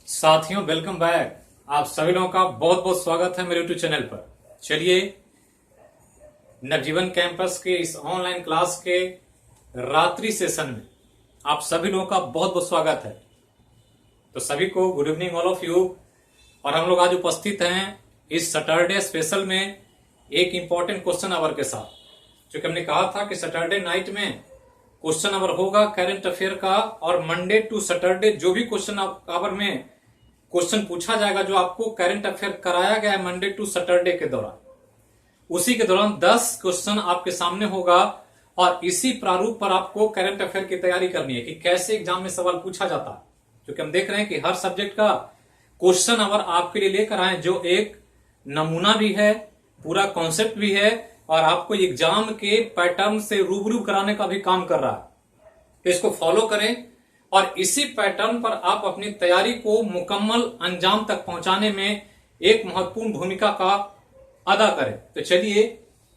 साथियों, welcome back. आप सभी लोगों का बहुत बहुत स्वागत है मेरे यूट्यूब चैनल पर। चलिए, नवजीवन कैंपस के इस ऑनलाइन क्लास के रात्रि सेशन में आप सभी लोगों का बहुत बहुत स्वागत है। तो सभी को good evening all of you. और हम लोग आज उपस्थित हैं इस सैटरडे स्पेशल में एक इंपॉर्टेंट क्वेश्चन आवर के साथ। क्योंकि हमने कहा था कि सैटरडे नाइट में क्वेश्चन आवर होगा करंट अफेयर का, और मंडे टू सैटरडे जो भी क्वेश्चन आवर में क्वेश्चन पूछा जाएगा, जो आपको करंट अफेयर कराया गया है मंडे टू सैटरडे के दौरान, उसी के दौरान 10 क्वेश्चन आपके सामने होगा। और इसी प्रारूप पर आपको करंट अफेयर की तैयारी करनी है कि कैसे एग्जाम में सवाल पूछा जाता है। क्योंकि हम देख रहे हैं कि हर सब्जेक्ट का क्वेश्चन आवर आपके लिए लेकर आए, जो एक नमूना भी है, पूरा कॉन्सेप्ट भी है, और आपको एग्जाम के पैटर्न से रूबरू कराने का भी काम कर रहा है। तो इसको फॉलो करें और इसी पैटर्न पर आप अपनी तैयारी को मुकम्मल अंजाम तक पहुंचाने में एक महत्वपूर्ण भूमिका का अदा करें। तो चलिए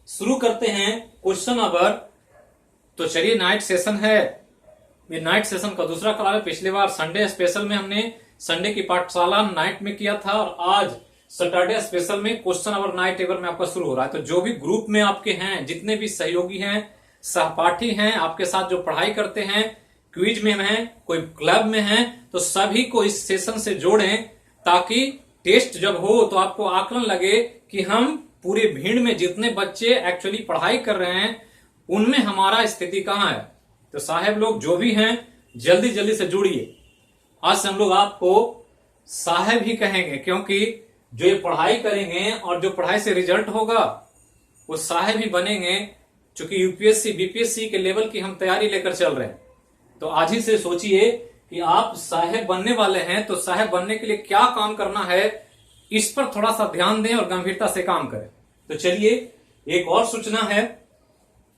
शुरू करते हैं क्वेश्चन आवर। तो चलिए, नाइट सेशन है, ये नाइट सेशन का दूसरा क्लास है। पिछली बार संडे स्पेशल में हमने संडे की पाठशाला नाइट में किया था, और आज सैटरडे स्पेशल में क्वेश्चन आवर नाइट एवर में आपका शुरू हो रहा है। तो जो भी ग्रुप में आपके हैं, जितने भी सहयोगी हैं, सहपाठी हैं, आपके साथ जो पढ़ाई करते हैं, क्विज में हैं, कोई क्लब में हैं, तो सभी को इस सेशन से जोड़ें, ताकि टेस्ट जब हो तो आपको आकलन लगे कि हम पूरी भीड़ में जितने बच्चे एक्चुअली पढ़ाई कर रहे हैं, उनमें हमारा स्थिति कहां है। तो साहब लोग जो भी हैं, जल्दी जल्दी से जुड़िए। आज से हम लोग आपको साहब ही कहेंगे, क्योंकि जो ये पढ़ाई करेंगे और जो पढ़ाई से रिजल्ट होगा वो साहब ही बनेंगे। चूंकि यूपीएससी बीपीएससी के लेवल की हम तैयारी लेकर चल रहे हैं, तो आज ही से सोचिए कि आप साहब बनने वाले हैं। तो साहब बनने के लिए क्या काम करना है, इस पर थोड़ा सा ध्यान दें और गंभीरता से काम करें। तो चलिए, एक और सूचना है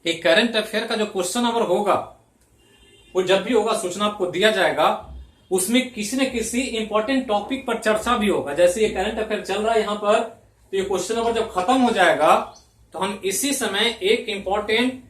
कि करंट अफेयर का जो क्वेश्चन आवर होगा, वो जब भी होगा सूचना आपको दिया जाएगा, उसमें किसी न किसी इंपॉर्टेंट टॉपिक पर चर्चा भी होगा। जैसे ये करंट अफेयर चल रहा है यहाँ पर, तो ये क्वेश्चन आवर जब खत्म हो जाएगा तो हम इसी समय एक इंपॉर्टेंट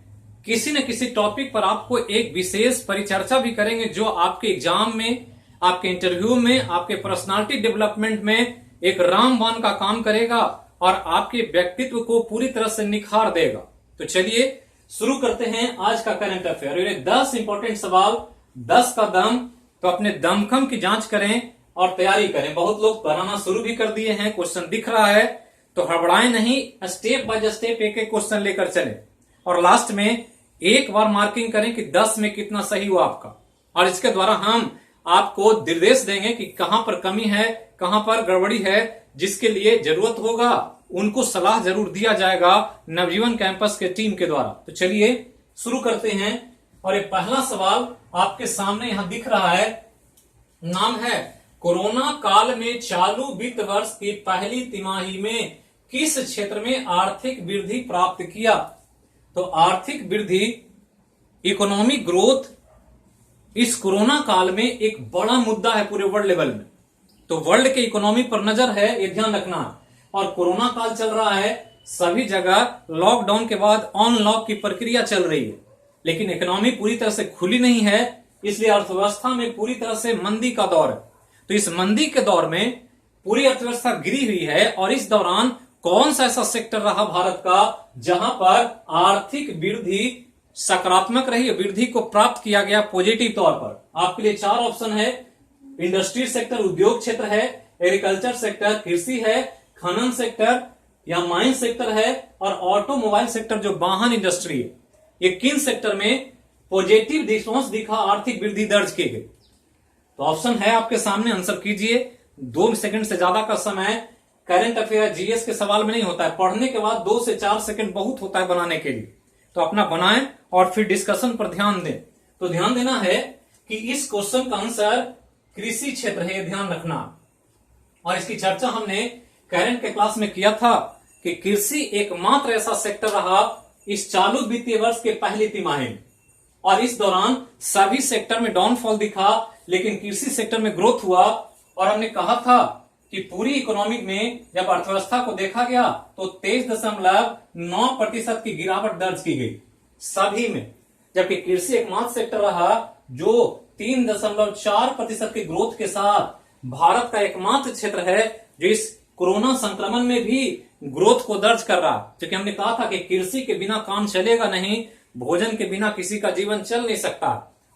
किसी न किसी टॉपिक पर आपको एक विशेष परिचर्चा भी करेंगे, जो आपके एग्जाम में, आपके इंटरव्यू में, आपके पर्सनालिटी डेवलपमेंट में एक रामबाण का काम करेगा और आपके व्यक्तित्व को पूरी तरह से निखार देगा। तो चलिए शुरू करते हैं आज का करंट अफेयर। 10 इंपॉर्टेंट सवाल, 10 का दम। तो अपने दमखम की जांच करें और तैयारी करें। बहुत लोग बनाना शुरू भी कर दिए हैं, क्वेश्चन दिख रहा है, तो हड़बड़ाएं नहीं, स्टेप बाय स्टेप एक एक क्वेश्चन लेकर चले, और लास्ट में एक बार मार्किंग करें कि 10 में कितना सही हुआ आपका। और इसके द्वारा हम आपको निर्देश देंगे कि कहां पर कमी है, कहां पर गड़बड़ी है। जिसके लिए जरूरत होगा उनको सलाह जरूर दिया जाएगा नवजीवन कैंपस के टीम के द्वारा। तो चलिए शुरू करते हैं। और ये पहला सवाल आपके सामने यहां दिख रहा है, नाम है कोरोना काल में चालू वित्त वर्ष की पहली तिमाही में किस क्षेत्र में आर्थिक वृद्धि प्राप्त किया। तो आर्थिक वृद्धि, इकोनॉमिक ग्रोथ इस कोरोना काल में एक बड़ा मुद्दा है पूरे वर्ल्ड लेवल में। तो वर्ल्ड के इकोनॉमी पर नजर है, ये ध्यान रखना है। और कोरोना काल चल रहा है, सभी जगह लॉकडाउन के बाद अनलॉक की प्रक्रिया चल रही है, लेकिन इकोनॉमी पूरी तरह से खुली नहीं है, इसलिए अर्थव्यवस्था में पूरी तरह से मंदी का दौर है। तो इस मंदी के दौर में पूरी अर्थव्यवस्था गिरी हुई है, और इस दौरान कौन सा ऐसा सेक्टर रहा भारत का जहां पर आर्थिक वृद्धि सकारात्मक रही, वृद्धि को प्राप्त किया गया पॉजिटिव तौर पर। आपके लिए 4 ऑप्शन है। इंडस्ट्री सेक्टर, उद्योग क्षेत्र है, एग्रीकल्चर सेक्टर, कृषि है, खनन सेक्टर या माइन सेक्टर है, और ऑटोमोबाइल सेक्टर जो वाहन इंडस्ट्री है। ये किन सेक्टर में पॉजिटिव रिस्पॉन्स दिखा, आर्थिक वृद्धि दर्ज की गई। तो ऑप्शन है आपके सामने, आंसर कीजिए। 2 सेकंड से ज्यादा का समय करंट अफेयर जीएस के सवाल में नहीं होता है। पढ़ने के बाद 2 से 4 सेकंड बहुत होता है बनाने के लिए। तो अपना बनाएं और फिर डिस्कशन पर ध्यान दें। तो ध्यान देना है कि इस क्वेश्चन का आंसर कृषि क्षेत्र है, ध्यान रखना। और इसकी चर्चा हमने करंट के क्लास में किया था कि कृषि एकमात्र ऐसा सेक्टर रहा इस चालू वित्तीय वर्ष के पहली तिमाही में, और इस दौरान सभी सेक्टर में डाउनफॉल दिखा, लेकिन कृषि सेक्टर में ग्रोथ हुआ। और हमने कहा था कि पूरी इकोनॉमी में जब अर्थव्यवस्था को देखा गया तो 23.9% की गिरावट दर्ज की गई सभी में, जबकि कृषि एकमात्र सेक्टर रहा जो 3.4% की ग्रोथ के साथ भारत का एकमात्र क्षेत्र है जो इस कोरोना संक्रमण में भी ग्रोथ को दर्ज कर रहा, क्योंकि हमने कहा था कि कृषि के बिना काम चलेगा नहीं, भोजन के बिना किसी का जीवन चल नहीं सकता।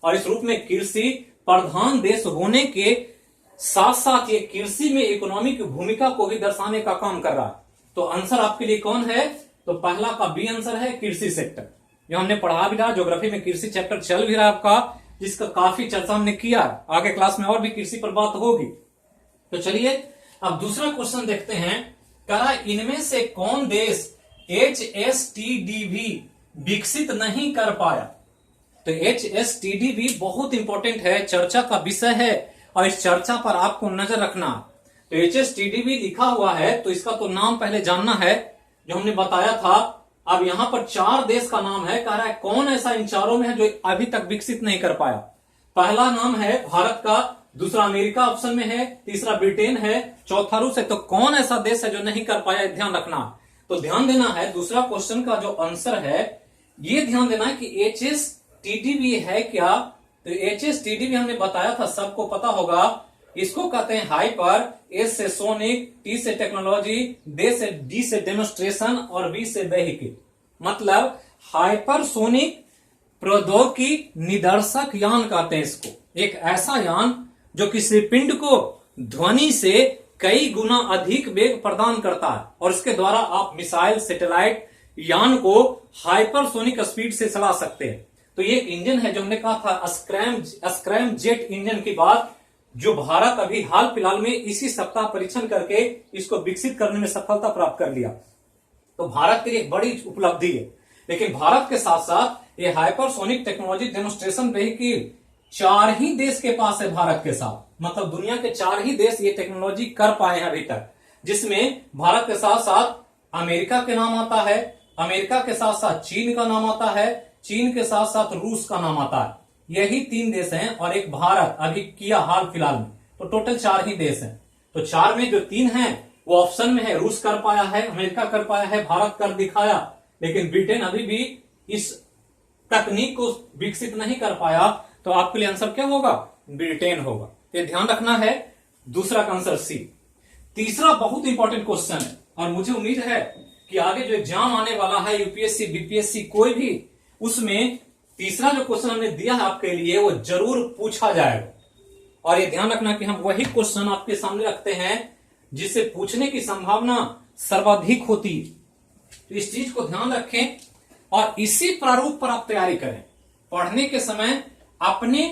और इस रूप में कृषि प्रधान देश होने के साथ साथ ये कृषि में इकोनॉमी की भूमिका को भी दर्शाने का काम कर रहा है। तो आंसर आपके लिए कौन है? तो पहला का बी आंसर है कृषि सेक्टर, जो हमने पढ़ा भी रहा, ज्योग्राफी में कृषि चैप्टर चल भी रहा आपका, जिसका काफी चर्चा हमने किया। आगे क्लास में और भी कृषि पर बात होगी। तो चलिए अब दूसरा क्वेश्चन देखते हैं। करा इनमें से कौन देश HSTDV विकसित नहीं कर पाया? तो HSTDV बहुत इंपॉर्टेंट है, चर्चा का विषय है और इस चर्चा पर आपको नजर रखना। तो HSTDV लिखा हुआ है तो इसका तो नाम पहले जानना है, जो हमने बताया था। अब यहां पर 4 देश का नाम है, कह रहा है कौन ऐसा इन चारों में है जो अभी तक विकसित नहीं कर पाया। पहला नाम है भारत का, दूसरा अमेरिका ऑप्शन में है, तीसरा ब्रिटेन है, चौथा रूस है। तो कौन ऐसा देश है जो नहीं कर पाया, ध्यान रखना। तो ध्यान देना है, दूसरा क्वेश्चन का जो आंसर है ये ध्यान देना है कि HSTDV है क्या। तो HSTDV हमने बताया था, सबको पता होगा। इसको कहते हैं हाइपर, S से सोनिक, T से टेक्नोलॉजी, D से डेमोन्स्ट्रेशन और V से वेहिकल। मतलब हाइपरसोनिक प्रौद्योगिकी निदर्शक यान कहते हैं इसको। एक ऐसा यान जो किसी पिंड को ध्वनि से कई गुना अधिक वेग प्रदान करता है और इसके द्वारा आप मिसाइल, सैटेलाइट यान को हाइपरसोनिक स्पीड से चला सकते हैं। तो ये एक इंजन है जो हमने कहा था स्क्रैम जेट इंजन की बात, जो भारत अभी हाल फिलहाल में इसी सप्ताह परीक्षण करके इसको विकसित करने में सफलता प्राप्त कर लिया। तो भारत के लिए एक बड़ी उपलब्धि है। लेकिन भारत के साथ साथ ये हाइपरसोनिक टेक्नोलॉजी डेमोन्स्ट्रेशन व्हीकल 4 ही देश के पास है भारत के साथ। मतलब दुनिया के 4 ही देश ये टेक्नोलॉजी कर पाए हैं अभी तक, जिसमें भारत के साथ साथ अमेरिका के नाम आता है, अमेरिका के साथ साथ चीन का नाम आता है, चीन के साथ साथ रूस का नाम आता है। यही 3 देश हैं और एक भारत अभी किया हाल फिलहाल में। तो टोटल 4 ही देश हैं। तो 4 में जो 3 हैं वो ऑप्शन में है, रूस कर पाया है, अमेरिका कर पाया है, भारत कर दिखाया। लेकिन ब्रिटेन अभी भी इस तकनीक को विकसित नहीं कर पाया। तो आपके लिए आंसर क्या होगा? ब्रिटेन होगा। ये ध्यान रखना है। दूसरा का आंसर सी। तीसरा बहुत इंपॉर्टेंट क्वेश्चन है और मुझे उम्मीद है कि आगे जो एग्जाम आने वाला है यूपीएससी, बीपीएससी, कोई भी, उसमें तीसरा जो क्वेश्चन हमने दिया है आपके लिए वो जरूर पूछा जाएगा। और ये ध्यान रखना कि हम वही क्वेश्चन आपके सामने रखते हैं जिससे पूछने की संभावना सर्वाधिक होती है। तो इस चीज को ध्यान रखें और इसी प्रारूप पर आप तैयारी करें। पढ़ने के समय अपने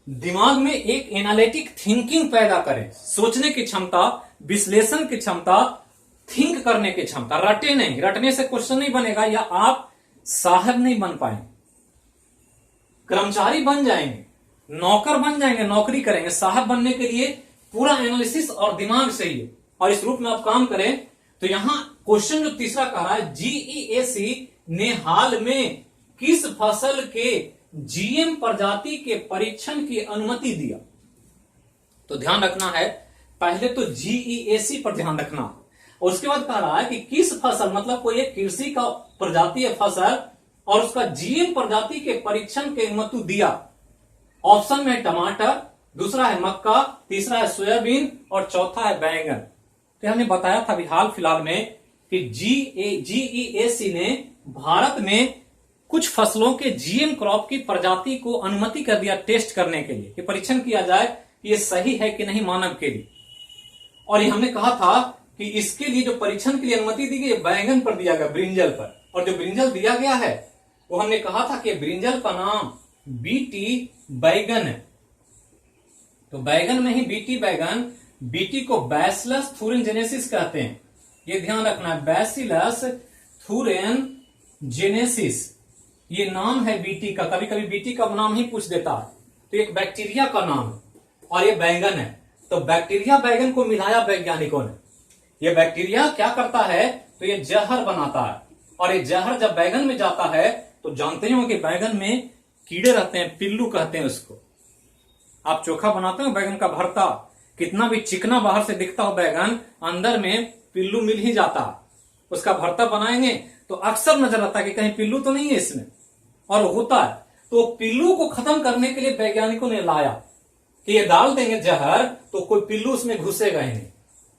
दिमाग में एक एनालिटिक थिंकिंग पैदा करें, सोचने की क्षमता, विश्लेषण की क्षमता, थिंक करने की क्षमता। रटे नहीं, रटने से क्वेश्चन नहीं बनेगा या आप साहब नहीं बन पाएंगे, कर्मचारी बन जाएंगे, नौकर बन जाएंगे, नौकरी करेंगे। साहब बनने के लिए पूरा एनालिसिस और दिमाग चाहिए और इस रूप में आप काम करें। तो यहां क्वेश्चन जो तीसरा कह रहा है, GEAC ने हाल में किस फसल के GM प्रजाति के परीक्षण की अनुमति दिया? तो ध्यान रखना है, पहले तो GEAC पर ध्यान रखना और उसके बाद कह रहा है कि किस फसल, मतलब कोई एक कृषि का प्रजाति है फसल और उसका GM प्रजाति के परीक्षण की अनुमति दिया। ऑप्शन में टमाटर, दूसरा है मक्का, तीसरा है सोयाबीन और चौथा है बैंगन। तो हमने बताया था अभी हाल फिलहाल में कि GEAC ने भारत में कुछ फसलों के GM क्रॉप की प्रजाति को अनुमति कर दिया टेस्ट करने के लिए, कि परीक्षण किया जाए कि ये सही है कि नहीं मानव के लिए। और ये हमने कहा था कि इसके लिए जो परीक्षण के लिए अनुमति दी गई बैंगन पर दिया गया, ब्रिंजल पर। और जो ब्रिंजल दिया गया है वो हमने कहा था कि ब्रिंजल का नाम BT बैगन है। तो बैगन में ही BT बैगन, BT को बैसिलस थूरिनजेनेसिस कहते हैं। ये ध्यान रखना है, बैसिलस थूरिनजेनेसिस ये नाम है BT का। कभी कभी BT का नाम ही पूछ देता है। तो एक बैक्टीरिया का नाम है और ये बैंगन है। तो बैक्टीरिया बैगन को मिलाया वैज्ञानिकों ने। ये बैक्टीरिया क्या करता है? तो ये जहर बनाता है और ये जहर जब बैगन में जाता है तो जानते हो कि बैगन में कीड़े रहते हैं, पिल्लू कहते हैं उसको। आप चोखा बनाते हो बैगन का भरता, कितना भी चिकना बाहर से दिखता हो बैगन, अंदर में पिल्लू मिल ही जाता है। उसका भरता बनाएंगे तो अक्सर नजर आता है कि कहीं पिल्लू तो नहीं है इसमें, और होता है। तो पिल्लू को खत्म करने के लिए वैज्ञानिकों ने लाया कि ये डाल देंगे जहर तो कोई पिल्लू उसमें घुसेगा ही नहीं,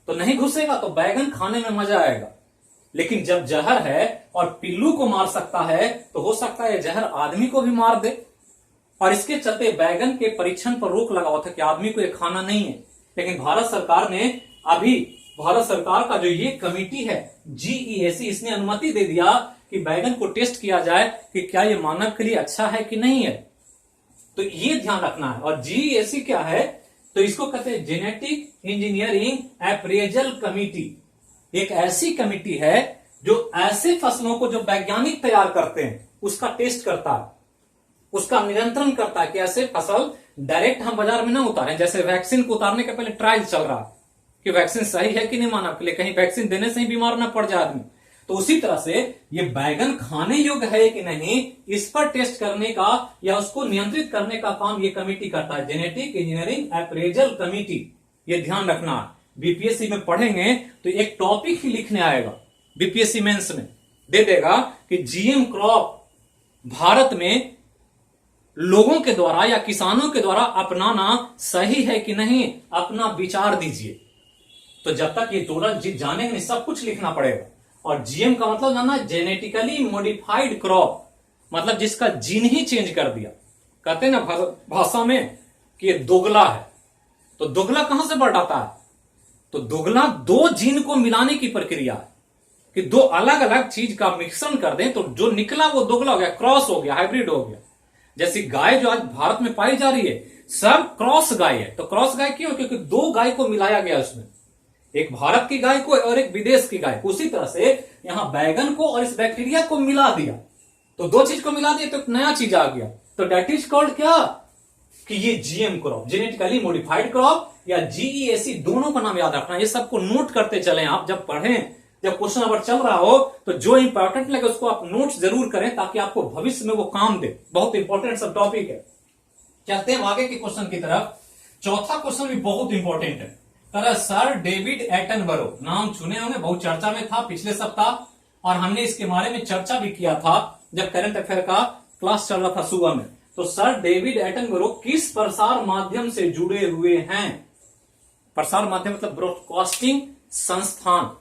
तो नहीं घुसेगा तो बैगन खाने में मजा आएगा। लेकिन जब जहर है और पिल्लू को मार सकता है तो हो सकता है जहर आदमी को भी मार दे। और इसके चलते बैगन के परीक्षण पर रोक लगा हुआ था कि आदमी को ये खाना नहीं है। लेकिन भारत सरकार ने अभी, भारत सरकार का जो ये कमेटी है GEAC, इसने अनुमति दे दिया कि बैगन को टेस्ट किया जाए कि क्या ये मानव के लिए अच्छा है कि नहीं है। तो ये ध्यान रखना है। और GEAC क्या है, तो इसको कहते हैं जेनेटिक इंजीनियरिंग अप्रेजल कमेटी। एक ऐसी कमेटी है जो ऐसे फसलों को जो वैज्ञानिक तैयार करते हैं उसका टेस्ट करता है, उसका नियंत्रण करता है कि ऐसे फसल डायरेक्ट हम बाजार में ना उतारें। जैसे वैक्सीन को उतारने के पहले ट्रायल चल रहा है कि वैक्सीन सही है कि नहीं मानव के लिए, कहीं वैक्सीन देने से ही बीमार ना पड़ जाए आदमी। तो उसी तरह से ये बैगन खाने योग्य है कि नहीं, इस पर टेस्ट करने का या उसको नियंत्रित करने का काम ये कमेटी करता है, जेनेटिक इंजीनियरिंग अप्रेजल कमेटी। ये ध्यान रखना, बीपीएससी में पढ़ेंगे तो एक टॉपिक ही लिखने आएगा, बीपीएससी मेंस में दे देगा कि जीएम क्रॉप भारत में लोगों के द्वारा या किसानों के द्वारा अपनाना सही है कि नहीं, अपना विचार दीजिए। तो जब तक ये दोनों चीज जानेंगे नहीं, सब कुछ लिखना पड़ेगा। और जीएम का मतलब जानना, जेनेटिकली मॉडिफाइड क्रॉप, मतलब जिसका जीन ही चेंज कर दिया। कहते हैं ना भाषा में कि ये दोगला है। तो दोगला कहां से बढ़ आता है, तो दोगला दो जीन को मिलाने की प्रक्रिया है कि दो अलग अलग चीज का मिश्रण कर दें तो जो निकला वो दोगला हो गया, क्रॉस हो गया, हाइब्रिड हो गया। जैसी गाय जो आज भारत में पाई जा रही है सब क्रॉस गाय है। तो क्रॉस गाय क्यों, क्योंकि दो गाय को मिलाया गया उसमें, एक भारत की गाय को और एक विदेश की गाय को। उसी तरह से यहां बैगन को और इस बैक्टीरिया को मिला दिया, तो दो चीज को मिला दिया तो एक नया चीज आ गया। तो डेट इज कॉल्ड क्या, कि ये GM crop, genetically modified crop या GEAC, दोनों का नाम याद रखना। ये सबको नोट करते चलें आप, जब पढ़ें, जब क्वेश्चन अगर चल रहा हो तो जो इंपॉर्टेंट लगे उसको आप नोट्स जरूर करें ताकि आपको भविष्य में वो काम दे। बहुत इंपॉर्टेंट सब टॉपिक है। चलते हैं आगे के क्वेश्चन की तरफ। चौथा क्वेश्चन भी बहुत इंपॉर्टेंट है। सर डेविड एटनबरो, नाम सुने होंगे, बहुत चर्चा में था पिछले सप्ताह और हमने इसके बारे में चर्चा भी किया था जब करंट अफेयर का क्लास चल रहा था सुबह में। तो सर डेविड एटनबरो किस प्रसार माध्यम से जुड़े हुए हैं। प्रसार माध्यम मतलब ब्रॉडकास्टिंग संस्थान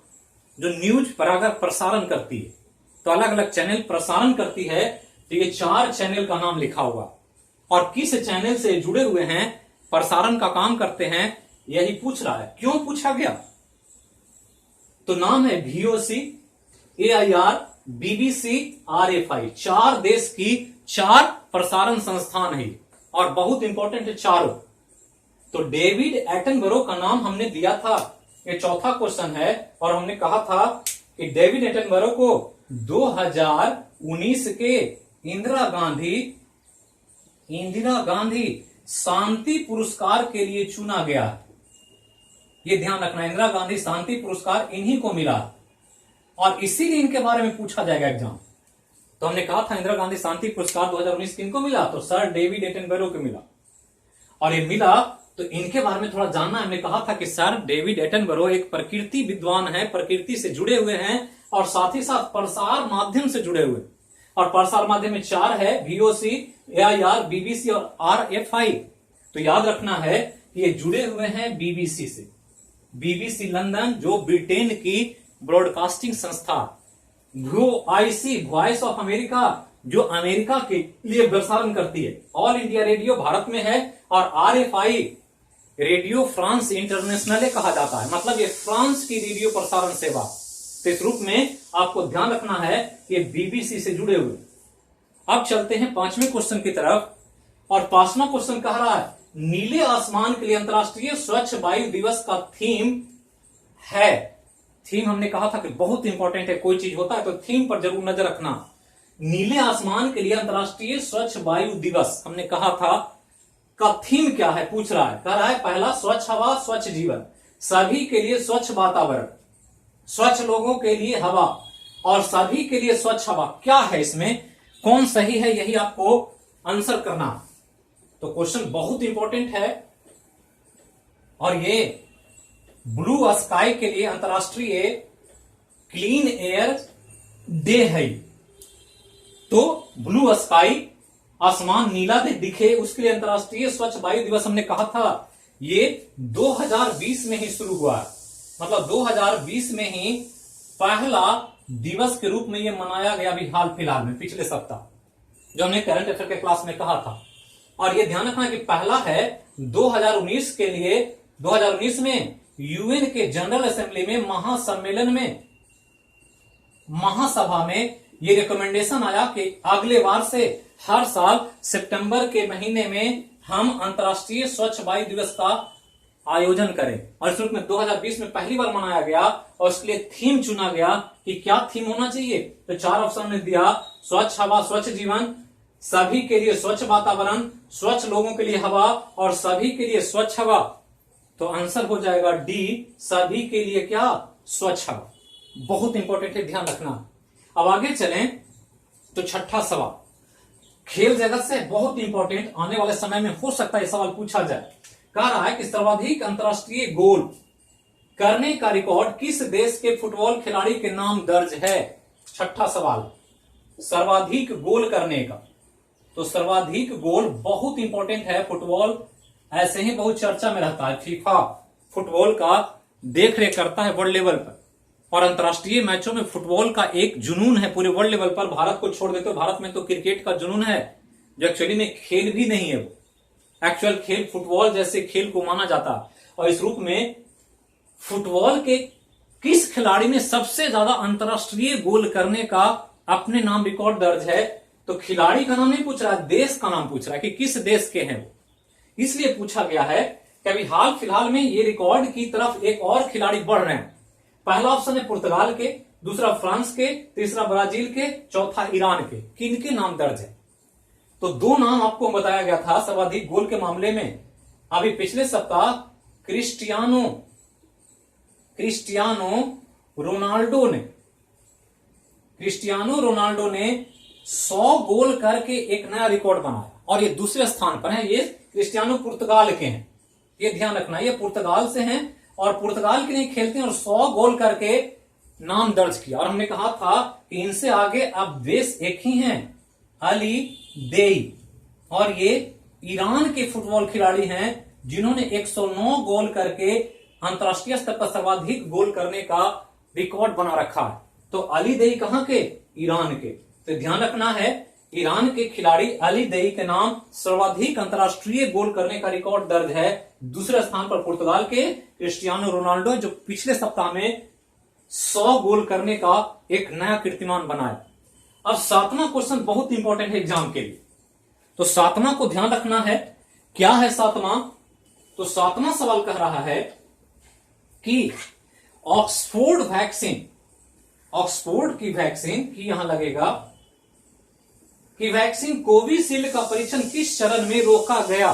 जो न्यूज प्रसारण करती है, तो अलग अलग चैनल प्रसारण करती है। तो ये 4 चैनल का नाम लिखा हुआ और किस चैनल से जुड़े हुए हैं, प्रसारण का काम करते हैं, यही पूछ रहा है। क्यों पूछा गया, तो नाम है VOC, AIR, BBC, RFI। 4 देश की 4 प्रसारण संस्थान है और बहुत इंपॉर्टेंट है चारों। तो डेविड एटनबरो का नाम हमने दिया था, ये चौथा क्वेश्चन है। और हमने कहा था कि डेविड एटनबरो को 2019 के इंदिरा गांधी शांति पुरस्कार के लिए चुना गया। ये ध्यान रखना, इंदिरा गांधी शांति पुरस्कार इन्हीं को मिला और इसीलिए इनके बारे में पूछा जाएगा एग्जाम। तो हमने कहा था इंदिरा गांधी शांति पुरस्कार 2019 किनको मिला, तो सर डेविड एटनबरो को मिला। और ये मिला तो इनके बारे में थोड़ा जानना। हमने कहा था कि सर डेविड एटनबरो एक प्रकृति विद्वान है, प्रकृति से जुड़े हुए हैं और साथ ही साथ प्रसार माध्यम से जुड़े हुए। और प्रसार माध्यम में 4 है, VOC, AIR, BBC और RFI। तो याद रखना है कि ये जुड़े हुए हैं BBC से। BBC लंदन जो ब्रिटेन की ब्रॉडकास्टिंग संस्था, VOIC वॉइस ऑफ अमेरिका जो अमेरिका के लिए प्रसारण करती है, ऑल इंडिया रेडियो भारत में है और RFI रेडियो फ्रांस इंटरनेशनल कहा जाता है, मतलब ये फ्रांस की रेडियो प्रसारण सेवा। तो इस रूप में आपको ध्यान रखना है कि BBC से जुड़े हुए। अब चलते हैं 5वें क्वेश्चन की तरफ और 5वां क्वेश्चन कह रहा है नीले आसमान के लिए अंतर्राष्ट्रीय स्वच्छ वायु दिवस का थीम है। थीम हमने कहा था कि बहुत इंपॉर्टेंट है, कोई चीज होता है तो थीम पर जरूर नजर रखना। नीले आसमान के लिए अंतर्राष्ट्रीय स्वच्छ वायु दिवस हमने कहा था का थीम क्या है, पूछ रहा है। कह रहा है पहला स्वच्छ हवा स्वच्छ जीवन, सभी के लिए स्वच्छ वातावरण, स्वच्छ लोगों के लिए हवा और सभी के लिए स्वच्छ हवा। क्या है इसमें, कौन सही है, यही आपको आंसर करना। तो क्वेश्चन बहुत इंपॉर्टेंट है और ये ब्लू स्काई के लिए अंतर्राष्ट्रीय क्लीन एयर डे है। तो ब्लू स्काई आसमान नीला दिखे, उसके लिए अंतर्राष्ट्रीय स्वच्छ वायु दिवस हमने कहा था ये 2020 में ही शुरू हुआ। मतलब 2020 में ही पहला दिवस के रूप में ये मनाया गया, अभी हाल फिलहाल में पिछले सप्ताह जो हमने करंट अफेयर के क्लास में कहा था। और ये ध्यान रखना कि पहला है 2019 के लिए। 2019 में यूएन के जनरल असेंबली में महासम्मेलन में, महासभा में ये रिकमेंडेशन आया कि अगले बार से हर साल सितंबर के महीने में हम अंतर्राष्ट्रीय स्वच्छ वायु दिवस का आयोजन करें। और इस रूप में 2020 में पहली बार मनाया गया और उसके लिए थीम चुना गया कि क्या थीम होना चाहिए। तो 4 ऑप्शन ने दिया, स्वच्छ हवा स्वच्छ जीवन, सभी के लिए स्वच्छ वातावरण, स्वच्छ लोगों के लिए हवा और सभी के लिए स्वच्छ हवा। तो आंसर हो जाएगा डी, सभी के लिए क्या, स्वच्छ हवा। बहुत इंपॉर्टेंट है, ध्यान रखना। अब आगे चलें तो छठा सवाल खेल जगत से बहुत इंपॉर्टेंट, आने वाले समय में हो सकता है सवाल पूछा जाए। कह रहा है कि सर्वाधिक अंतरराष्ट्रीय गोल करने का रिकॉर्ड किस देश के फुटबॉल खिलाड़ी के नाम दर्ज है। छठा सवाल, सर्वाधिक गोल करने का। तो सर्वाधिक गोल बहुत इंपॉर्टेंट है, फुटबॉल ऐसे ही बहुत चर्चा में रहता है। फीफा फुटबॉल का देख रेख करता है वर्ल्ड लेवल पर, और अंतर्राष्ट्रीय मैचों में फुटबॉल का एक जुनून है पूरे वर्ल्ड लेवल पर। भारत को छोड़ देते हो, भारत में तो क्रिकेट का जुनून है जो एक्चुअली में खेल भी नहीं है, वो एक्चुअल खेल फुटबॉल जैसे खेल को माना जाता। और इस रूप में फुटबॉल के किस खिलाड़ी ने सबसे ज्यादा अंतर्राष्ट्रीय गोल करने का अपने नाम रिकॉर्ड दर्ज है। तो खिलाड़ी का नाम नहीं पूछ रहा, देश का नाम पूछ रहा है कि किस देश के हैं वो। इसलिए पूछा गया है कि अभी हाल फिलहाल में ये रिकॉर्ड की तरफ एक और खिलाड़ी बढ़ रहे हैं। पहला ऑप्शन है पुर्तगाल के, दूसरा फ्रांस के, तीसरा ब्राजील के, चौथा ईरान के। किनके नाम दर्ज है। तो 2 नाम आपको बताया गया था सर्वाधिक गोल के मामले में। अभी पिछले सप्ताह क्रिस्टियानो रोनाल्डो ने 100 गोल करके एक नया रिकॉर्ड बनाया और ये दूसरे स्थान पर है। ये क्रिस्टियानो पुर्तगाल के हैं, ये ध्यान रखना, ये पुर्तगाल से हैं और पुर्तगाल के लिए खेलते हैं और 100 गोल करके नाम दर्ज किया। और हमने कहा था कि इनसे आगे अब देश एक ही हैं, अली देई, और ये ईरान के फुटबॉल खिलाड़ी हैं जिन्होंने 109 गोल करके अंतरराष्ट्रीय स्तर पर सर्वाधिक गोल करने का रिकॉर्ड बना रखा है। तो अली देई कहां के, ईरान के। तो ध्यान रखना है, ईरान के खिलाड़ी अली देई के नाम सर्वाधिक अंतरराष्ट्रीय गोल करने का रिकॉर्ड दर्ज है। दूसरे स्थान पर पुर्तगाल के क्रिस्टियानो रोनाल्डो जो पिछले सप्ताह में 100 गोल करने का एक नया कीर्तिमान बनाया। अब 7वां क्वेश्चन बहुत इंपॉर्टेंट है एग्जाम के लिए। तो 7वां को ध्यान रखना है, क्या है 7वां। तो 7वां सवाल कह रहा है कि ऑक्सफोर्ड की वैक्सीन की यहां लगेगा कि वैक्सीन कोविशील्ड का परीक्षण किस चरण में रोका गया।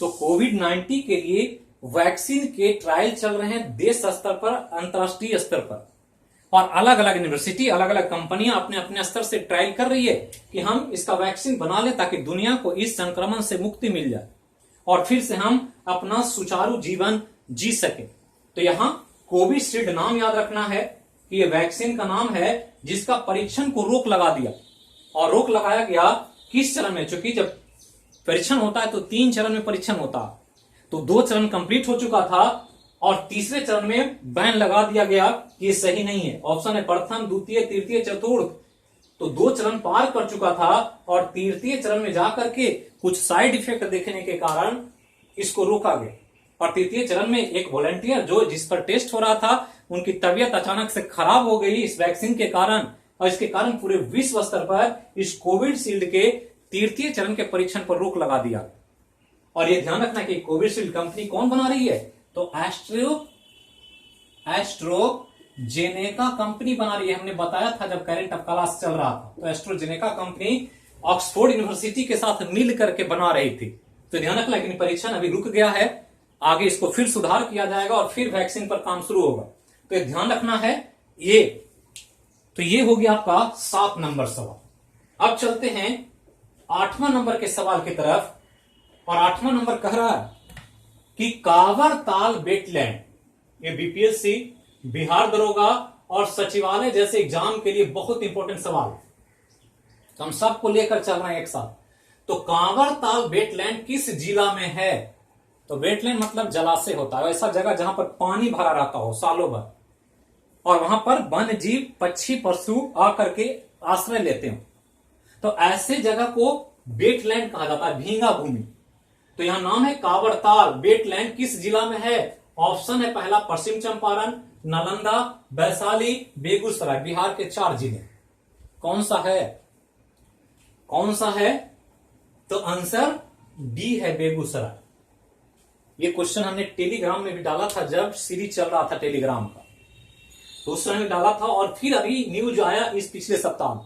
तो कोविड-19 के लिए वैक्सीन के ट्रायल चल रहे हैं देश स्तर पर, अंतरराष्ट्रीय स्तर पर, और अलग अलग यूनिवर्सिटी, अलग अलग कंपनियां अपने अपने स्तर से ट्रायल कर रही है कि हम इसका वैक्सीन बना लें ताकि दुनिया को इस संक्रमण से मुक्ति मिल जाए और फिर से हम अपना सुचारू जीवन जी सके। तो यहां कोविशील्ड नाम याद रखना है कि यह वैक्सीन का नाम है जिसका परीक्षण को रोक लगा दिया। और रोक लगाया गया किस चरण में, क्योंकि जब परीक्षण होता है तो 3 चरण में परीक्षण होता है। तो 2 चरण कंप्लीट हो चुका था और तीसरे चरण में बैन लगा दिया गया कि ये सही नहीं है। ऑप्शन है प्रथम, द्वितीय, तृतीय, चतुर्थ। तो 2 चरण पार कर चुका था और तृतीय चरण में जाकर के कुछ साइड इफेक्ट देखने के कारण इसको रोका गया। और तृतीय चरण में एक वॉलंटियर जो जिस पर टेस्ट हो रहा था उनकी तबीयत अचानक से खराब हो गई इस वैक्सीन के कारण, और इसके कारण पूरे विश्व स्तर पर इस कोविशील्ड के तृतीय चरण के परीक्षण पर रोक लगा दिया। और यह ध्यान रखना कि कोविशील्ड कंपनी कौन बना रही है, तो एस्ट्रोजेनेका कंपनी बना रही है। हमने बताया था जब करंट ऑफ क्लास चल रहा था, तो एस्ट्रोजेनेका कंपनी ऑक्सफोर्ड यूनिवर्सिटी के साथ मिल करके बना रही थी। तो ध्यान रखना कि परीक्षण अभी रुक गया है, आगे इसको फिर सुधार किया जाएगा और फिर वैक्सीन पर काम शुरू होगा। तो ध्यान रखना है ये। तो ये हो गया आपका 7 नंबर सवाल। अब चलते हैं 8वां नंबर के सवाल की तरफ। और 8वां नंबर कह रहा है कि कांवर ताल वेटलैंड, ये बीपीएससी, बिहार दरोगा और सचिवालय जैसे एग्जाम के लिए बहुत इंपॉर्टेंट सवाल। तो हम सबको लेकर चल रहे हैं एक साथ। तो कांवरताल वेटलैंड किस जिला में है? तो वेटलैंड मतलब जलाशय होता है, ऐसा जगह जहां पर पानी भरा रहता हो सालों भर, और वहां पर वन्य जीव पक्षी पशु आकर के आश्रय लेते हो, तो ऐसे जगह को वेटलैंड कहा जाता है, भींगा भूमि। तो यहां नाम है कांवरताल वेटलैंड, किस जिला में है? ऑप्शन है पहला पश्चिम चंपारण, नालंदा, वैशाली, बेगूसराय। बिहार के 4 जिले। कौन सा है? कौन सा है? तो आंसर डी है, बेगूसराय। ये क्वेश्चन हमने टेलीग्राम में भी डाला था जब सीरीज चल रहा था टेलीग्राम का, तो उस समय डाला था। और फिर अभी न्यूज आया इस पिछले सप्ताह में।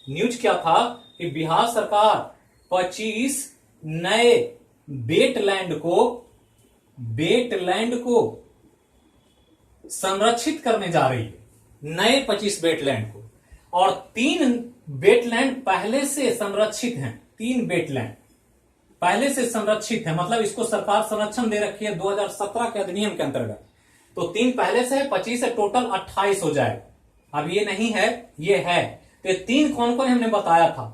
न्यूज क्या था कि बिहार सरकार 25 नए वेटलैंड को संरक्षित करने जा रही है, नए 25 वेटलैंड को। और 3 वेटलैंड पहले से संरक्षित हैं, 3 वेटलैंड पहले से संरक्षित है, मतलब इसको सरकार संरक्षण दे रखी है 2017 के अधिनियम के अंतर्गत। तो 3 पहले से है, 25 है, टोटल 28 हो जाएगा। अब ये नहीं है, ये है। तो ये 3 कौन कौन हमने बताया था?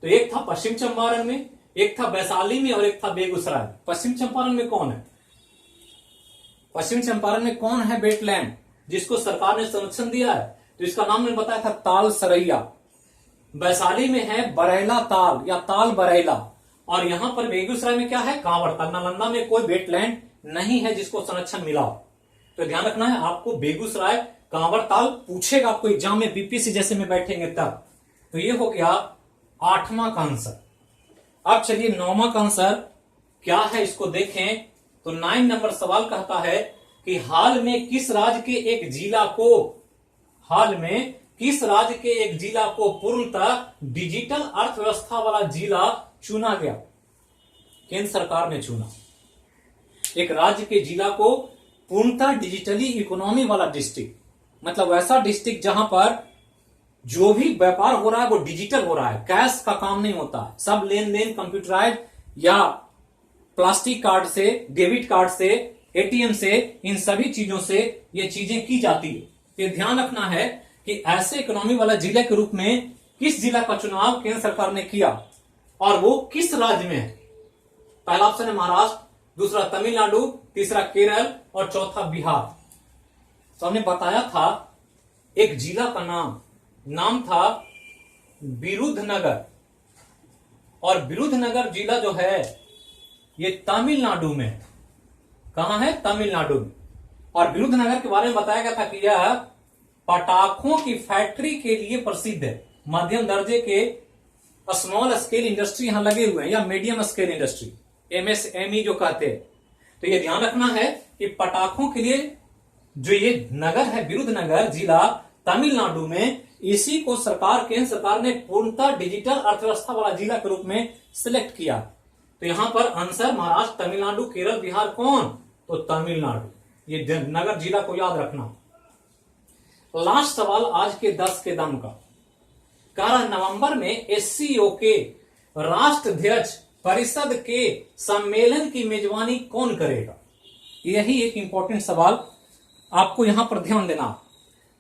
तो एक था पश्चिम चंपारण में, एक था वैशाली में, और एक था बेगूसराय। पश्चिम चंपारण में कौन है? पश्चिम चंपारण में कौन है वेटलैंड जिसको सरकार ने संरक्षण दिया है? तो इसका नाम मैंने बताया था, ताल सरैया। वैशाली में है बरैला ताल या ताल बरैला, और यहां पर बेगूसराय में क्या है? कांवरताल। नालंदा में कोई वेटलैंड नहीं है जिसको संरक्षण मिला। तो ध्यान रखना है आपको, बेगूसराय कांवरताल पूछेगा आपको एग्जाम में, बीपीएससी जैसे में बैठेंगे तब। तो ये हो गया 8वां का आंसर। अब चलिए 9वां का आंसर क्या है, इसको देखें। तो 9 नंबर सवाल कहता है कि हाल में किस राज्य के एक जिला को पूर्णतः डिजिटल अर्थव्यवस्था वाला जिला चुना गया? केंद्र सरकार ने चुना एक राज्य के जिला को पूर्णतः डिजिटली इकोनॉमी वाला डिस्ट्रिक्ट, मतलब वैसा डिस्ट्रिक्ट जहां पर जो भी व्यापार हो रहा है वो डिजिटल हो रहा है, कैश का काम नहीं होता है, सब लेन देन कंप्यूटराइज या प्लास्टिक कार्ड से, डेबिट कार्ड से, एटीएम से, इन सभी चीजों से ये चीजें की जाती है। ये ध्यान रखना है कि ऐसे इकोनॉमी वाला जिले के रूप में किस जिला का चुनाव केंद्र सरकार ने किया और वो किस राज्य में है? पहला ऑप्शन है महाराष्ट्र, दूसरा तमिलनाडु, तीसरा केरल और चौथा बिहार। तो हमने बताया था एक जिला का नाम था विरुधनगर, और विरुधनगर जिला जो है ये तमिलनाडु में है। कहां है? तमिलनाडु में। और विरुधनगर के बारे में बताया गया था कि यह पटाखों की फैक्ट्री के लिए प्रसिद्ध है। मध्यम दर्जे के स्मॉल स्केल इंडस्ट्री यहां लगे हुए हैं, या मीडियम स्केल इंडस्ट्री, एमएसएमई जो कहते हैं। तो ये ध्यान रखना है कि पटाखों के लिए जो ये नगर है विरुधनगर जिला तमिलनाडु में, इसी को केंद्र सरकार ने पूर्णतः डिजिटल अर्थव्यवस्था वाला जिला के रूप में सिलेक्ट किया। तो यहां पर आंसर महाराष्ट्र, तमिलनाडु, केरल, बिहार कौन? तो तमिलनाडु। ये नगर जिला को याद रखना। लास्ट सवाल आज के 10 के दम का। 11 नवंबर में एससीओ के राष्ट्राध्यक्ष परिषद के सम्मेलन की मेजबानी कौन करेगा? यही एक इंपॉर्टेंट सवाल आपको यहां पर ध्यान देना।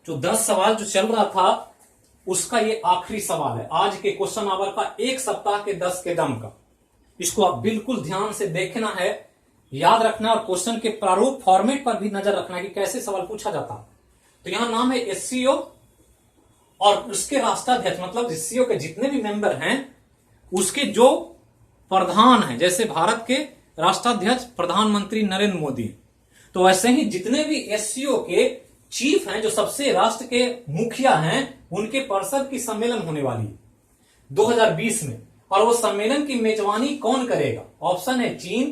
जो 10 सवाल जो चल रहा था उसका ये आखिरी सवाल है आज के क्वेश्चन आवर का, एक सप्ताह के 10 के दम का। इसको आप बिल्कुल ध्यान से देखना है, याद रखना, और क्वेश्चन के प्रारूप फॉर्मेट पर भी नजर रखना कि कैसे सवाल पूछा जाता। तो यहां नाम है एससीओ और उसके राष्ट्राध्यक्ष, मतलब एससीओ के जितने भी मेंबर हैं उसके जो प्रधान हैं, जैसे भारत के राष्ट्राध्यक्ष प्रधानमंत्री नरेंद्र मोदी, तो वैसे ही जितने भी एससीओ के चीफ हैं, जो सबसे राष्ट्र के मुखिया हैं, उनके परिषद की सम्मेलन होने वाली है 2020 में। और वो सम्मेलन की मेजबानी कौन करेगा? ऑप्शन है चीन,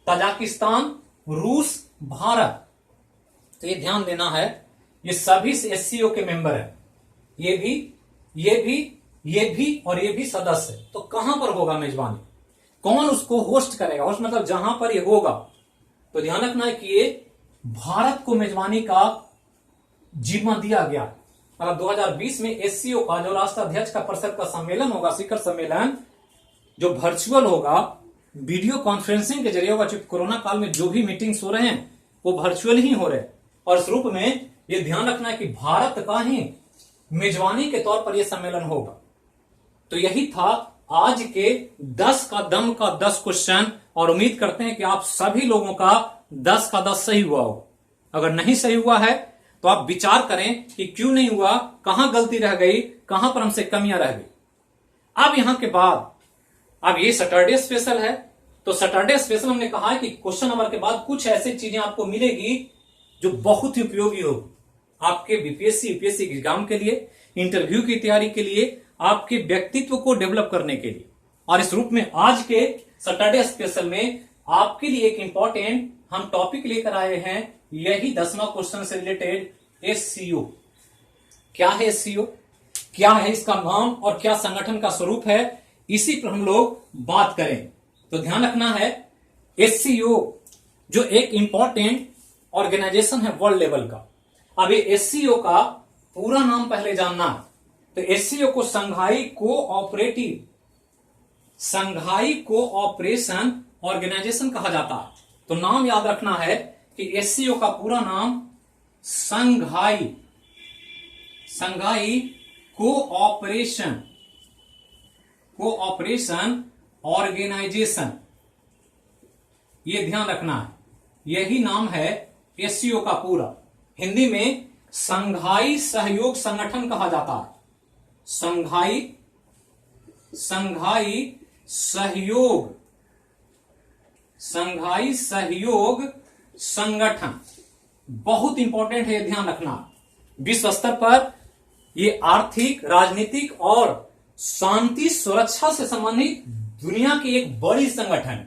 तजाकिस्तान, रूस, भारत। तो ये ध्यान देना है, ये सभी एससीओ के मेंबर हैं, ये भी और ये भी सदस्य। तो कहां पर होगा मेजबानी? कौन उसको होस्ट करेगा? होस्ट मतलब जहां पर ये होगा। तो ध्यान रखना है कि ये भारत को मेजबानी का जिम्मा दिया गया। मतलब 2020 में एससीओ का जो राष्ट्राध्यक्ष का परिषद का सम्मेलन होगा, शिखर सम्मेलन, जो वर्चुअल होगा, वीडियो कॉन्फ्रेंसिंग के जरिए होगा। चूंकि कोरोना काल में जो भी मीटिंग्स हो रहे हैं वो वर्चुअल ही हो रहे हैं, और इस रूप में ये ध्यान रखना है कि भारत का ही मेजबानी के तौर पर यह सम्मेलन होगा। तो यही था आज के 10 का दम का 10 क्वेश्चन, और उम्मीद करते हैं कि आप सभी लोगों का 10 का 10 सही हुआ हो। अगर नहीं सही हुआ है तो आप विचार करें कि क्यों नहीं हुआ, कहां गलती रह गई, कहां पर हमसे कमियां रह गई। अब यहां के बाद अब ये सैटरडे स्पेशल है, तो सैटरडे स्पेशल हमने कहा है कि क्वेश्चन नंबर के बाद कुछ ऐसी चीजें आपको मिलेगी जो बहुत ही उपयोगी होगी आपके बीपीएससी यूपीएससी एग्जाम के लिए, इंटरव्यू की तैयारी के लिए, आपके व्यक्तित्व को डेवलप करने के लिए। और इस रूप में आज के सैटरडे स्पेशल में आपके लिए एक इंपॉर्टेंट हम टॉपिक लेकर आए हैं, यही 10वां क्वेश्चन से रिलेटेड एससीओ। क्या है एससीओ, क्या है इसका नाम और क्या संगठन का स्वरूप है, इसी पर हम लोग बात करें। तो ध्यान रखना है, एससीओ जो एक इंपॉर्टेंट ऑर्गेनाइजेशन है वर्ल्ड लेवल का। अब ये एससीओ का पूरा नाम पहले जानना है। तो एससीओ को संघाई कोऑपरेशन ऑर्गेनाइजेशन कहा जाता है। तो नाम याद रखना है कि एससीओ का पूरा नाम संघाई कोऑपरेशन ऑर्गेनाइजेशन, ये ध्यान रखना है, यही नाम है एससीओ का पूरा। हिंदी में संघाई सहयोग संगठन कहा जाता है। संघाई सहयोग संगठन बहुत इंपॉर्टेंट है, ध्यान रखना। विश्व स्तर पर ये आर्थिक, राजनीतिक और शांति सुरक्षा से संबंधित दुनिया की एक बड़ी संगठन,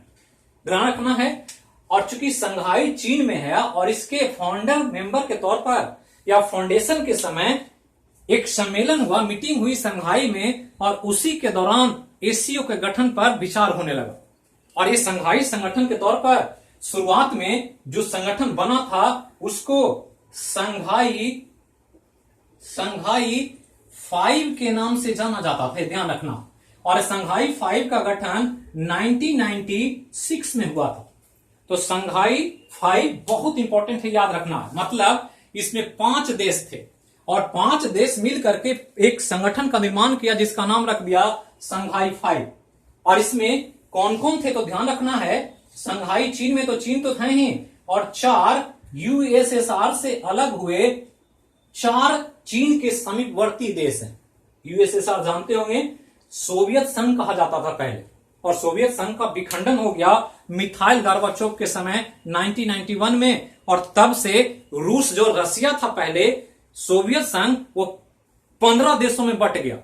ध्यान रखना है। और चूंकि संघाई चीन में है और इसके फाउंडर मेंबर के तौर पर या फाउंडेशन के समय एक सम्मेलन हुआ, मीटिंग हुई संघाई में, और उसी के दौरान एससीओ के गठन पर विचार होने लगा। और ये संघाई संगठन के तौर पर शुरुआत में जो संगठन बना था उसको संघाई 5 के नाम से जाना जाता था, ध्यान रखना। और संघाई 5 का गठन 1996 में हुआ था। तो संघाई 5 बहुत इंपॉर्टेंट है, याद रखना। मतलब इसमें 5 देश थे और 5 देश मिल करके एक संगठन का निर्माण किया जिसका नाम रख दिया संघाई 5। और इसमें कौन कौन थे तो ध्यान रखना है, संघाई चीन में तो चीन तो थे ही, और 4 यूएसएसआर से अलग हुए 4 चीन के समीपवर्ती देश हैं। यूएसएसआर जानते होंगे, सोवियत संघ कहा जाता था पहले, और सोवियत संघ का विखंडन हो गया मिखाइल गोर्बाचोव के समय 1991 में। और तब से रूस जो रसिया था पहले, सोवियत संघ, वो 15 देशों में बट गया,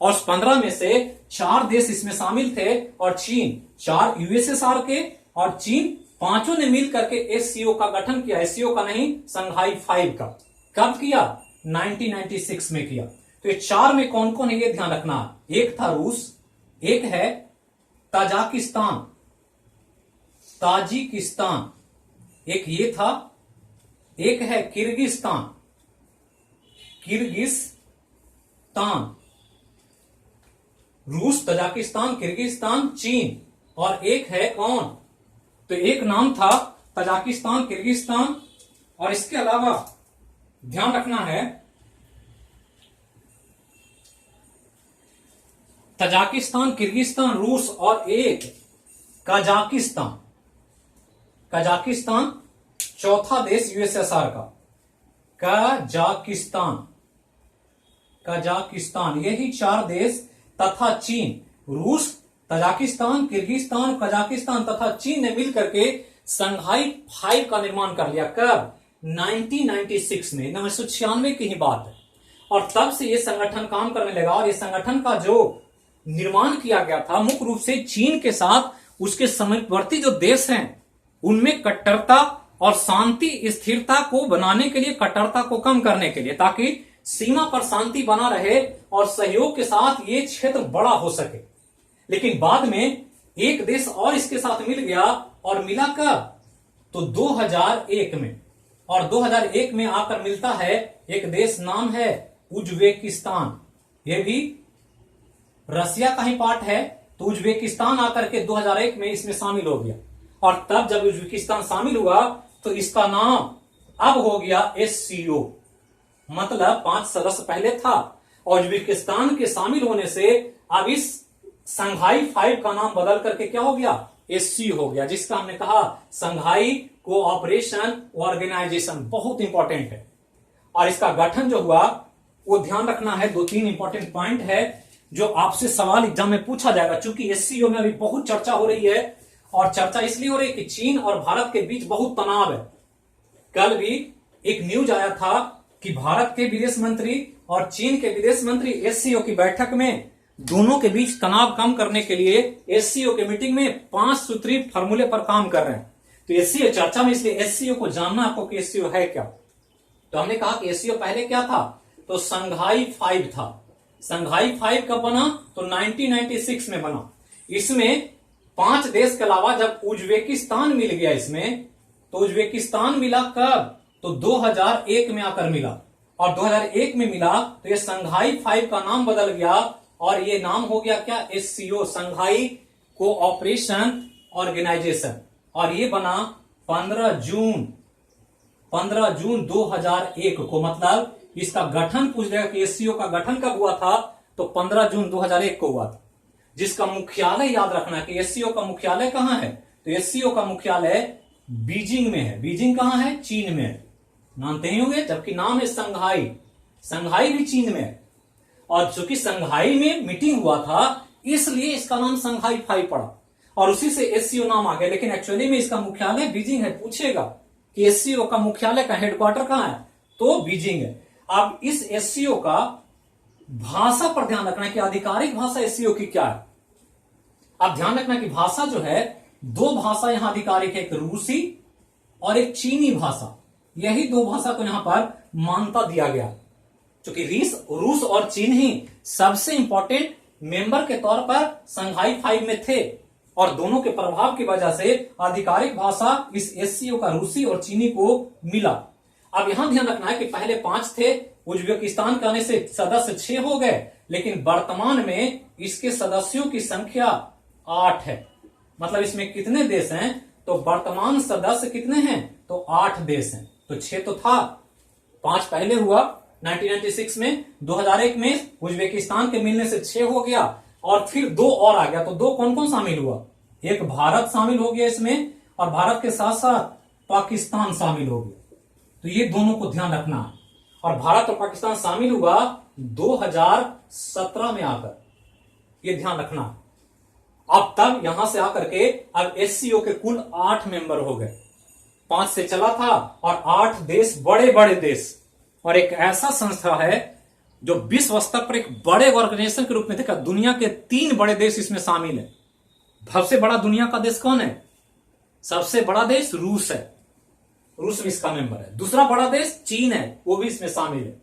और 15 में से 4 देश इसमें शामिल थे, और चीन, 4 यूएसएसआर के और चीन, पांचों ने मिल करके एससीओ का गठन किया। एससीओ का नहीं, संघाई 5 का। कब किया? 1996 में किया। तो ये 4 में कौन कौन है ये ध्यान रखना। एक था रूस, एक है ताजिकिस्तान, एक ये था, एक है किर्गिस्तान, रूस, ताजिकिस्तान, किर्गिस्तान, चीन, और एक है कौन, तो एक नाम था ताजिकिस्तान, किर्गिस्तान, और इसके अलावा ध्यान रखना है ताजिकिस्तान, किर्गिस्तान, रूस, और एक कजाकिस्तान, चौथा देश यूएसएसआर का कजाकिस्तान, यही 4 देश तथा चीन, रूस, ताजिकिस्तान, किर्गिस्तान, कजाकिस्तान तथा चीन ने मिलकर के संघाई 5 का निर्माण कर लिया। कब? 1996 में, 1996 की ही बात है। और तब से ये संगठन काम करने लगा, और ये संगठन का जो निर्माण किया गया था मुख्य रूप से चीन के साथ उसके समीपवर्ती जो देश हैं उनमें कट्टरता और शांति स्थिरता को बनाने के लिए, कट्टरता को कम करने के लिए, ताकि सीमा पर शांति बना रहे और सहयोग के साथ ये क्षेत्र बड़ा हो सके। लेकिन बाद में एक देश और इसके साथ मिल गया, और मिला कब? तो 2001 में। और 2001 में आकर मिलता है एक देश, नाम है उज्बेकिस्तान। ये भी रसिया का ही पार्ट है। तो उज्बेकिस्तान आकर के 2001 में इसमें शामिल हो गया। और तब जब उज्बेकिस्तान शामिल हुआ तो इसका नाम अब हो गया एससीओ। मतलब 5 सदस्य पहले था, और उज्बेकिस्तान के शामिल होने से अब इस संघाई 5 का नाम बदल करके क्या हो गया, SCO हो गया, जिसका हमने कहा संघाई कोऑपरेशन ऑर्गेनाइजेशन, बहुत इंपॉर्टेंट है। और इसका गठन जो हुआ वो ध्यान रखना है, 2-3 इंपॉर्टेंट पॉइंट है जो आपसे सवाल एग्जाम में पूछा जाएगा। चूंकि SCO में अभी बहुत चर्चा हो रही है, और चर्चा इसलिए हो रही है कि चीन और भारत के बीच बहुत तनाव है। कल भी एक न्यूज आया था कि भारत के विदेश मंत्री और चीन के विदेश मंत्री SCO की बैठक में दोनों के बीच तनाव कम करने के लिए SCO के मीटिंग में 5 सूत्री फॉर्मूले पर काम कर रहे हैं। तो SCO चर्चा में, इसलिए SCO को जानना आपको कि SCO है क्या। तो हमने कहा कि SCO पहले क्या था, तो संघाई 5 था। संघाई 5 कब बना, तो 1996 में बना। इसमें 5 देश के अलावा जब उज्बेकिस्तान मिल गया इसमें, तो उज्बेकिस्तान मिला कब, तो 2001 में आकर मिला। और 2001 में मिला तो ये संघाई 5 का नाम बदल गया और ये नाम हो गया क्या, SCO, संघाई कोऑपरेशन ऑर्गेनाइजेशन। और ये बना 15 जून 2001 को। मतलब इसका गठन पूछ जाएगा कि SCO का गठन कब हुआ था, तो 15 जून 2001 को हुआ था। जिसका मुख्यालय याद रखना है कि SCO का मुख्यालय कहां है, तो SCO का मुख्यालय बीजिंग में है। बीजिंग कहां है, चीन में है, मानते ही होंगे। जबकि नाम है संघाई, संघाई भी चीन में है। और चूंकि संघाई में मीटिंग हुआ था इसलिए इसका नाम संघाई 5 पड़ा और उसी से SCO नाम आ गया। लेकिन एक्चुअली में इसका मुख्यालय बीजिंग है। पूछेगा कि SCO का मुख्यालय का हेडक्वार्टर कहां है, तो बीजिंग है। अब इस SCO का भाषा पर ध्यान रखना है कि आधिकारिक भाषा SCO की क्या है। अब ध्यान रखना कि भाषा जो है, 2 भाषा यहां आधिकारिक है, एक रूसी और एक चीनी भाषा। यही 2 भाषा को यहां पर मान्यता दिया गया, क्योंकि रूस और चीन ही सबसे इंपॉर्टेंट मेंबर के तौर पर संघाई 5 में थे। और दोनों के प्रभाव की वजह से आधिकारिक भाषा इस SCO का रूसी और चीनी को मिला। अब यहां ध्यान रखना है कि पहले 5 थे, उज्बेकिस्तान के आने से सदस्य 6 हो गए, लेकिन वर्तमान में इसके सदस्यों की संख्या 8 है। मतलब इसमें कितने देश हैं, तो वर्तमान सदस्य कितने हैं, तो 8 देश हैं। तो 6 तो था, 5 पहले हुआ 1996 में, 2001 में उज्बेकिस्तान के मिलने से 6 हो गया और फिर 2 और आ गया। तो 2 कौन कौन शामिल हुआ, एक भारत शामिल हो गया इसमें, और भारत के साथ साथ पाकिस्तान शामिल हो गया। तो ये दोनों को ध्यान रखना है। और भारत और पाकिस्तान शामिल हुआ 2017 में आकर, ये ध्यान रखना। अब तब यहां से आकर के अब SCO के कुल 8 मेंबर हो गए। 5 से चला था और 8 देश, बड़े बड़े देश। और एक ऐसा संस्था है जो विश्व स्तर पर एक बड़े ऑर्गेनाइजेशन के रूप में देखा। दुनिया के 3 बड़े देश इसमें शामिल है। सबसे बड़ा दुनिया का देश कौन है, सबसे बड़ा देश रूस है, रूस भी इसका मेंबर है। दूसरा बड़ा देश चीन है, वो भी इसमें शामिल है।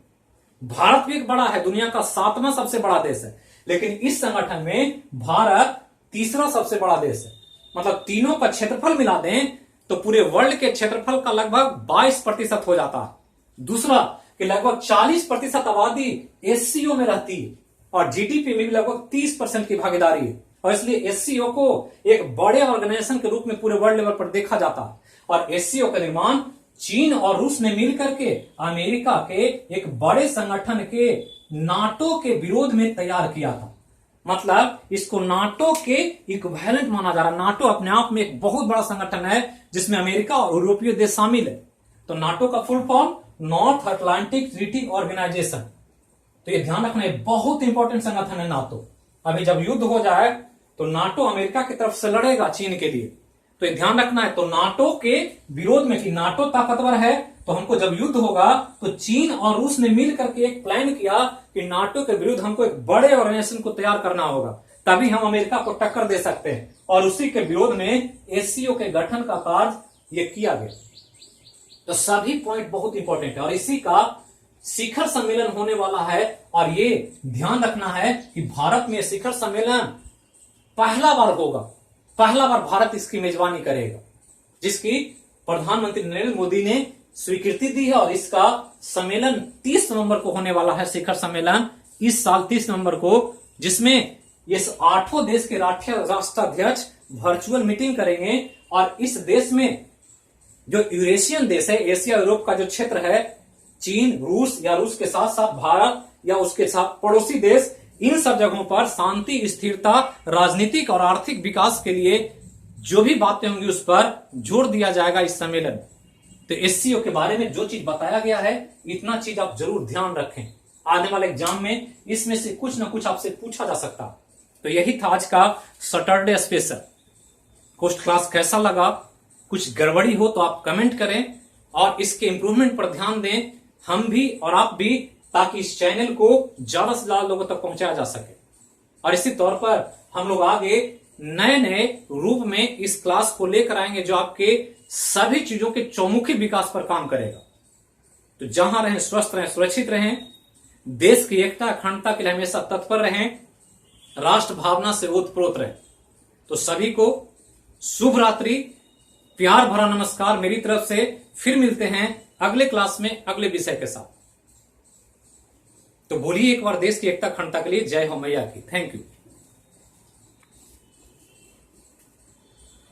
भारत भी एक बड़ा है, दुनिया का 7वां सबसे बड़ा देश है। लेकिन इस संगठन में भारत तीसरा सबसे बड़ा देश है। मतलब तीनों का क्षेत्रफल मिला दें तो पूरे वर्ल्ड के क्षेत्रफल का लगभग 22% हो जाता है। दूसरा कि लगभग 40% आबादी SCO में रहती है और GDP में भी लगभग 30% की भागीदारी है। और इसलिए SCO को एक बड़े ऑर्गेनाइजेशन के रूप में पूरे वर्ल्ड लेवल पर देखा जाता है। और SCO का निर्माण चीन और रूस ने मिलकर के अमेरिका के एक बड़े संगठन के नाटो के विरोध में तैयार किया था। मतलब इसको नाटो के इक्विवेलेंट माना जा रहा है। नाटो अपने आप में एक बहुत बड़ा संगठन है जिसमें अमेरिका और यूरोपीय देश शामिल है। तो नाटो का full form North Atlantic Treaty Organization. तो ये ध्यान रखना, बहुत इंपॉर्टेंट संगठन है नाटो। अभी जब युद्ध हो जाए तो नाटो अमेरिका की तरफ से लड़ेगा चीन के लिए, तो ये ध्यान रखना है। तो नाटो के विरोध में कि नाटो ताकतवर है, तो हमको जब युद्ध होगा तो चीन और रूस ने मिल करके एक प्लान किया कि नाटो के विरुद्ध हमको एक बड़े ऑर्गेनाइजेशन को तैयार करना होगा, तभी हम अमेरिका को टक्कर दे सकते हैं। और उसी के विरोध में SCO के गठन का कार्य ये किया गया। तो सभी पॉइंट बहुत इंपॉर्टेंट है और इसी का शिखर सम्मेलन होने वाला है। और ये ध्यान रखना है कि भारत में शिखर सम्मेलन पहला बार होगा, पहला बार भारत इसकी मेजबानी करेगा, जिसकी प्रधानमंत्री नरेंद्र मोदी ने स्वीकृति दी है। और इसका सम्मेलन 30 नवंबर को होने वाला है, शिखर सम्मेलन इस साल 30 नवंबर को, जिसमें इस 8 देश के राष्ट्राध्यक्ष वर्चुअल मीटिंग करेंगे। और इस देश में जो यूरेशियन देश है, एशिया यूरोप का जो क्षेत्र है, चीन, रूस या रूस के साथ साथ भारत, या उसके साथ पड़ोसी देश, इन सब जगहों पर शांति, स्थिरता, राजनीतिक और आर्थिक विकास के लिए जो भी बातें होंगी उस पर जोर दिया जाएगा इस सम्मेलन में। तो एससीओ के बारे में जो चीज बताया गया है, इतना चीज आप जरूर ध्यान रखें। आने वाले एग्जाम में इसमें से कुछ ना कुछ आपसे पूछा जा सकता। तो यही था आज का सैटरडे स्पेशल। कोस्ट क्लास कैसा लगा? कुछ गड़बड़ी हो तो आप कमेंट करें और इसके इंप्रूवमेंट पर ध्यान दें, हम भी और आप भी, ताकि इस चैनल को ज्यादा से ज्यादा लोगों तक पहुंचाया जा सके। और इसी तौर पर हम लोग आगे नए नए रूप में इस क्लास को लेकर आएंगे जो आपके सभी चीजों के चौमुखी विकास पर काम करेगा। तो जहां रहें स्वस्थ रहें, सुरक्षित रहें, देश की एकता अखंडता के लिए हमेशा तत्पर रहें, राष्ट्र भावना से ओतप्रोत रहें। तो सभी को शुभ रात्रि, प्यार भरा नमस्कार मेरी तरफ से। फिर मिलते हैं अगले क्लास में अगले विषय के साथ। तो बोलिए एक बार देश की एकता अखंडता के लिए जय हो मैया की। Thank you.